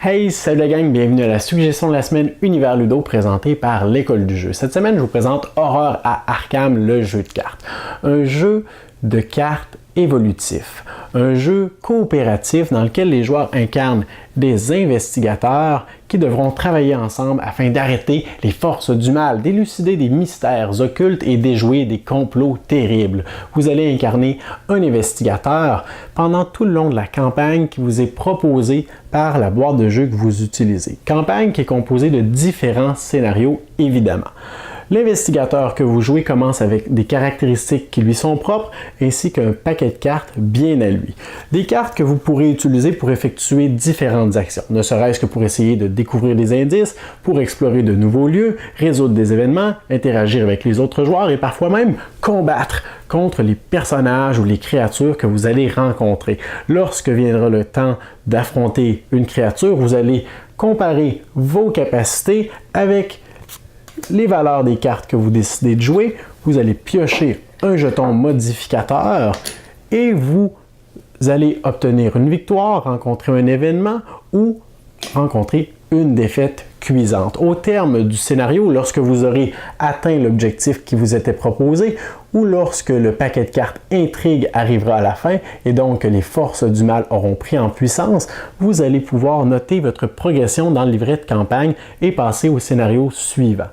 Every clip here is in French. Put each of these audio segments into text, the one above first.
Hey, salut la gang, bienvenue à la suggestion de la semaine Univers Ludo présentée par l'École du jeu. Cette semaine, je vous présente Horreur à Arkham, le jeu de cartes. Un jeu de cartes évolutif. Un jeu coopératif dans lequel les joueurs incarnent des investigateurs qui devront travailler ensemble afin d'arrêter les forces du mal, d'élucider des mystères occultes et déjouer des complots terribles. Vous allez incarner un investigateur pendant tout le long de la campagne qui vous est proposée par la boîte de jeu que vous utilisez. Campagne qui est composée de différents scénarios, évidemment. L'investigateur que vous jouez commence avec des caractéristiques qui lui sont propres ainsi qu'un paquet de cartes bien à lui. Des cartes que vous pourrez utiliser pour effectuer différentes actions, ne serait-ce que pour essayer de découvrir des indices, pour explorer de nouveaux lieux, résoudre des événements, interagir avec les autres joueurs et parfois même combattre contre les personnages ou les créatures que vous allez rencontrer. Lorsque viendra le temps d'affronter une créature, vous allez comparer vos capacités avec les valeurs des cartes que vous décidez de jouer. Vous allez piocher un jeton modificateur et vous allez obtenir une victoire, rencontrer un événement ou rencontrer une défaite cuisante. Au terme du scénario, lorsque vous aurez atteint l'objectif qui vous était proposé ou lorsque le paquet de cartes intrigue arrivera à la fin et donc que les forces du mal auront pris en puissance, vous allez pouvoir noter votre progression dans le livret de campagne et passer au scénario suivant.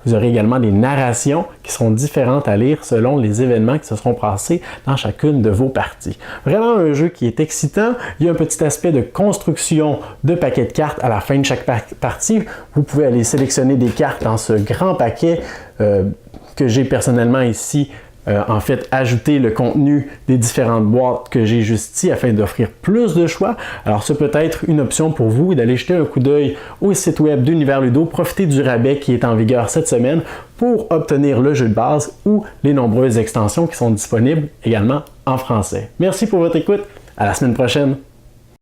Vous aurez également des narrations qui seront différentes à lire selon les événements qui se seront passés dans chacune de vos parties. Vraiment un jeu qui est excitant. Il y a un petit aspect de construction de paquets de cartes à la fin de chaque partie. Vous pouvez aller sélectionner des cartes dans ce grand paquet que j'ai personnellement ici. En fait, ajouter le contenu des différentes boîtes que j'ai juste ici afin d'offrir plus de choix. Alors, ce peut être une option pour vous d'aller jeter un coup d'œil au site web d'Univers Ludo, profiter du rabais qui est en vigueur cette semaine pour obtenir le jeu de base ou les nombreuses extensions qui sont disponibles également en français. Merci pour votre écoute. À la semaine prochaine.